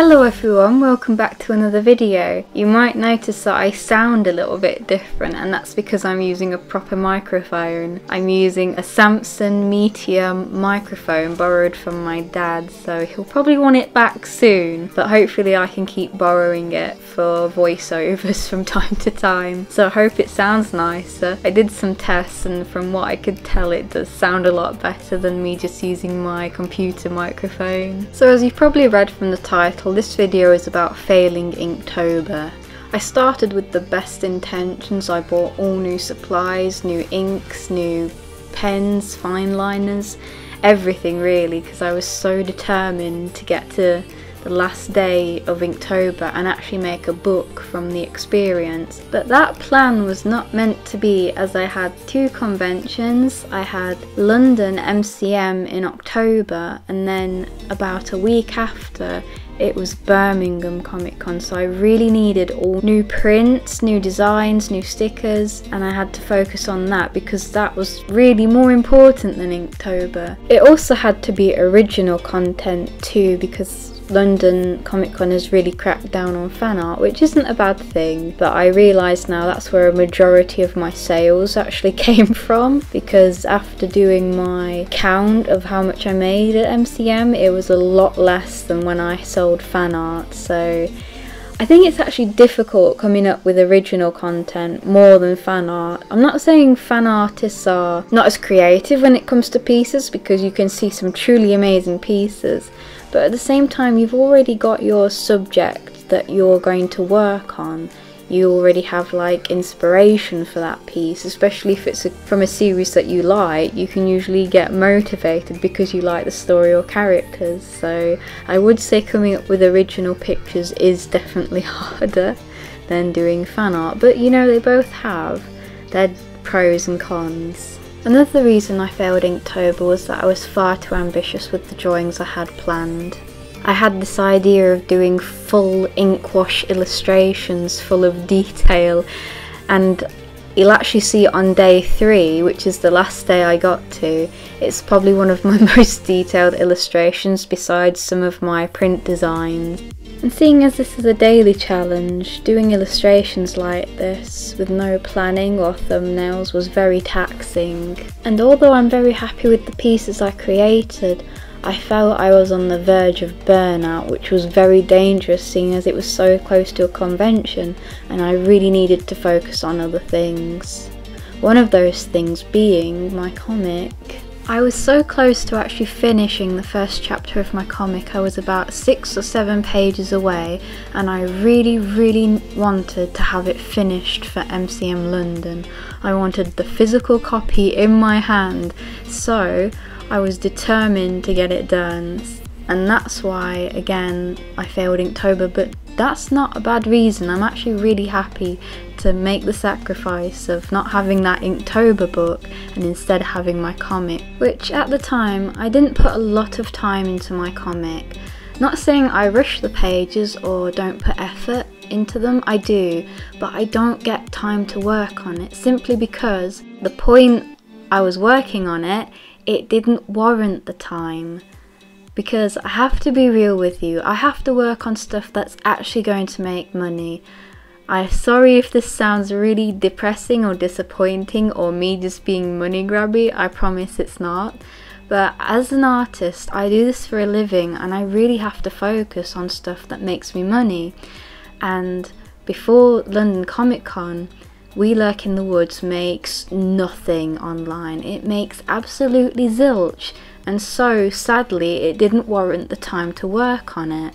Hello everyone, welcome back to another video. You might notice that I sound a little bit different, and that's because I'm using a proper microphone. I'm using a Samsung Meteor microphone borrowed from my dad, so he'll probably want it back soon, but hopefully I can keep borrowing it for voiceovers from time to time. So I hope it sounds nicer. I did some tests and from what I could tell it does sound a lot better than me just using my computer microphone. So as you've probably read from the title, this video is about failing Inktober. I started with the best intentions. I bought all new supplies, new inks, new pens, fine liners, everything really, because I was so determined to get to the last day of Inktober and actually make a book from the experience. But that plan was not meant to be, as I had two conventions. I had London MCM in October, and then about a week after it was Birmingham Comic Con, so I really needed all new prints, new designs, new stickers, and I had to focus on that because that was really more important than Inktober. It also had to be original content too, because London Comic Con has really cracked down on fan art, which isn't a bad thing, but I realise now that's where a majority of my sales actually came from, because after doing my count of how much I made at MCM, it was a lot less than when I sold fan art. So I think it's actually difficult coming up with original content more than fan art. I'm not saying fan artists are not as creative when it comes to pieces, because you can see some truly amazing pieces, but at the same time you've already got your subject that you're going to work on. You already have like inspiration for that piece, especially if it's from a series that you like. You can usually get motivated because you like the story or characters. So I would say coming up with original pictures is definitely harder than doing fan art, but you know, they both have their pros and cons. Another reason I failed Inktober was that I was far too ambitious with the drawings I had planned. I had this idea of doing full ink wash illustrations full of detail, and you'll actually see it on day 3, which is the last day I got to. It's probably one of my most detailed illustrations besides some of my print designs. And seeing as this is a daily challenge, doing illustrations like this with no planning or thumbnails was very taxing. And although I'm very happy with the pieces I created, I felt I was on the verge of burnout, which was very dangerous seeing as it was so close to a convention and I really needed to focus on other things. One of those things being my comic. I was so close to actually finishing the first chapter of my comic. I was about 6 or 7 pages away, and I really wanted to have it finished for MCM London. I wanted the physical copy in my hand, so I was determined to get it done. And that's why, again, I failed Inktober, but that's not a bad reason. I'm actually really happy to make the sacrifice of not having that Inktober book and instead having my comic, which at the time I didn't put a lot of time into my comic. Not saying I rush the pages or don't put effort into them, I do, but I don't get time to work on it simply because the point I was working on it didn't warrant the time. Because I have to be real with you, I have to work on stuff that's actually going to make money. I'm sorry if this sounds really depressing or disappointing or me just being money grabby, I promise it's not. But as an artist, I do this for a living and I really have to focus on stuff that makes me money. And before London Comic Con, We Lurk in the Woods makes nothing online. It makes absolutely zilch. And so, sadly, it didn't warrant the time to work on it.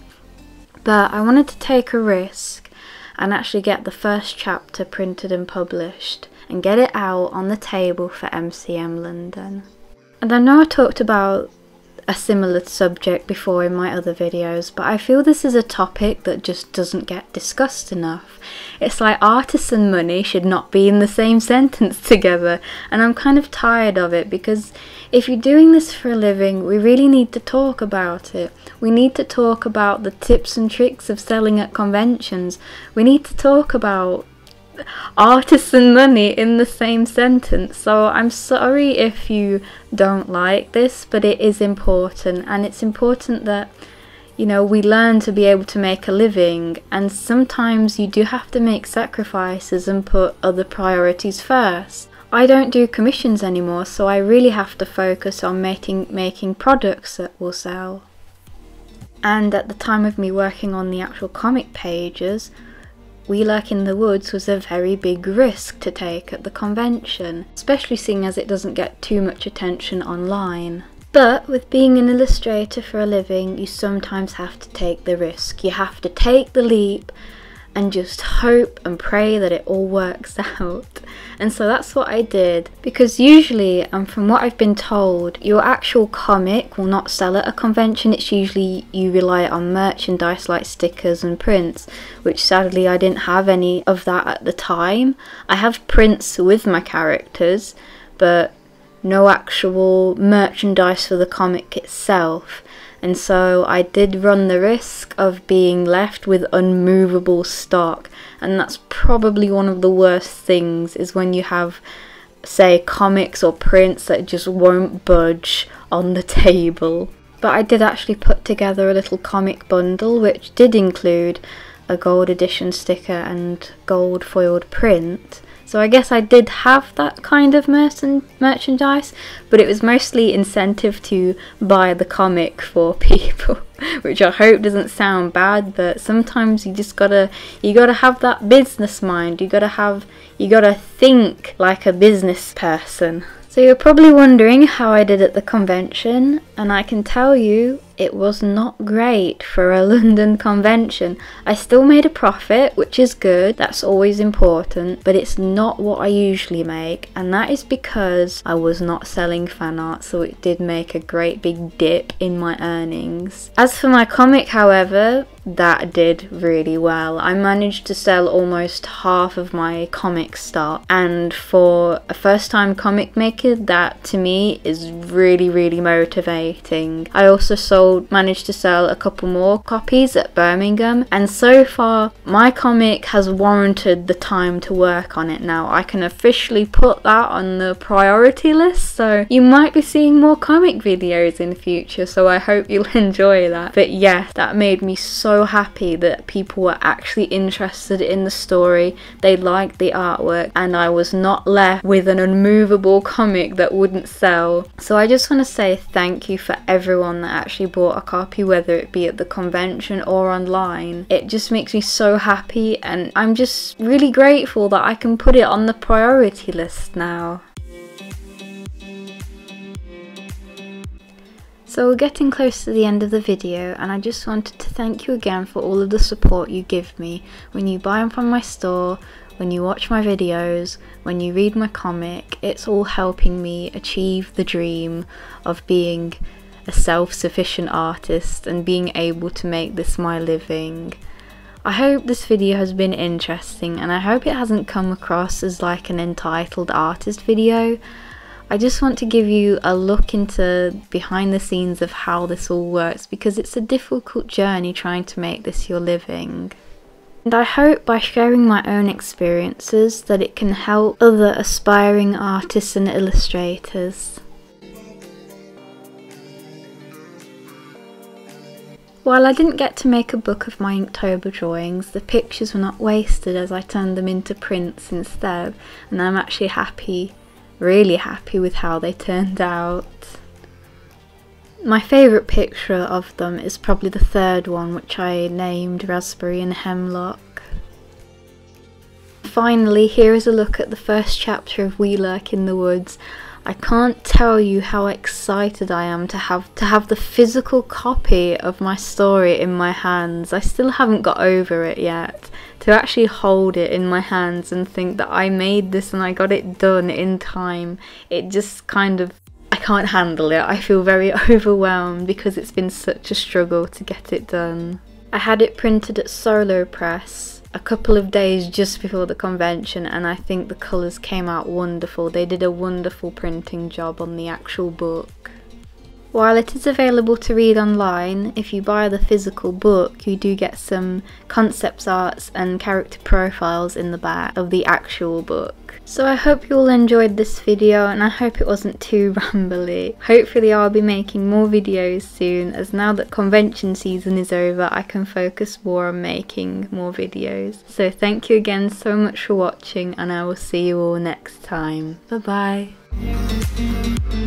But I wanted to take a risk and actually get the first chapter printed and published and get it out on the table for MCM London. And I know I talked about a similar subject before in my other videos, but I feel this is a topic that just doesn't get discussed enough. It's like artists and money should not be in the same sentence together, and I'm kind of tired of it, because if you're doing this for a living, we really need to talk about it. We need to talk about the tips and tricks of selling at conventions. We need to talk about artists and money in the same sentence. So I'm sorry if you don't like this, but it is important, and it's important that You know, we learn to be able to make a living, and sometimes you do have to make sacrifices and put other priorities first. I don't do commissions anymore, so I really have to focus on making products that will sell. And at the time of me working on the actual comic pages, We Lurk in the Woods was a very big risk to take at the convention, especially seeing as it doesn't get too much attention online. But with being an illustrator for a living, you sometimes have to take the risk. You have to take the leap and just hope and pray that it all works out. And so that's what I did, because usually, and from what I've been told, your actual comic will not sell at a convention. It's usually you rely on merchandise like stickers and prints, which sadly I didn't have any of that at the time. I have prints with my characters, but no actual merchandise for the comic itself. And so I did run the risk of being left with unmovable stock, and that's probably one of the worst things, is when you have, say, comics or prints that just won't budge on the table. But I did actually put together a little comic bundle which did include a gold edition sticker and gold foiled print. So I guess I did have that kind of merchandise, but it was mostly incentive to buy the comic for people, which I hope doesn't sound bad, but sometimes you gotta have that business mind. You gotta think like a business person. So you're probably wondering how I did at the convention, and I can tell you it was not great for a London convention. I still made a profit, which is good, that's always important, but it's not what I usually make, and that is because I was not selling fan art, so it did make a great big dip in my earnings. As for my comic, however, that did really well. I managed to sell almost half of my comic stock, and for a first time comic maker, that to me is really, really motivating. I also managed to sell a couple more copies at Birmingham, and so far my comic has warranted the time to work on it now. I can officially put that on the priority list, so you might be seeing more comic videos in the future, so I hope you'll enjoy that. But yes, that made me so happy that people were actually interested in the story, they liked the artwork, and I was not left with an unmovable comic that wouldn't sell. So I just want to say thank you for everyone that actually bought a copy, whether it be at the convention or online. It just makes me so happy, and I'm just really grateful that I can put it on the priority list now. So we're getting close to the end of the video, and I just wanted to thank you again for all of the support you give me when you buy them from my store, when you watch my videos, when you read my comic. It's all helping me achieve the dream of being a self-sufficient artist and being able to make this my living. I hope this video has been interesting, and I hope it hasn't come across as like an entitled artist video. I just want to give you a look into behind the scenes of how this all works, because it's a difficult journey trying to make this your living. And I hope by sharing my own experiences that it can help other aspiring artists and illustrators. While I didn't get to make a book of my Inktober drawings, the pictures were not wasted as I turned them into prints instead, and I'm actually happy, really happy with how they turned out. My favourite picture of them is probably the third one, which I named Raspberry and Hemlock. Finally, here is a look at the first chapter of We Lurk in the Woods. I can't tell you how excited I am to have the physical copy of my story in my hands. I still haven't got over it yet. To actually hold it in my hands and think that I made this and I got it done in time, it just kind of, I can't handle it. I feel very overwhelmed because it's been such a struggle to get it done. I had it printed at Solo Press a couple of days just before the convention, and I think the colours came out wonderful. They did a wonderful printing job on the actual book. While it is available to read online, if you buy the physical book, you do get some concept arts and character profiles in the back of the actual book. So I hope you all enjoyed this video, and I hope it wasn't too rambly. Hopefully I'll be making more videos soon, as now that convention season is over, I can focus more on making more videos. So thank you again so much for watching, and I will see you all next time. Bye bye.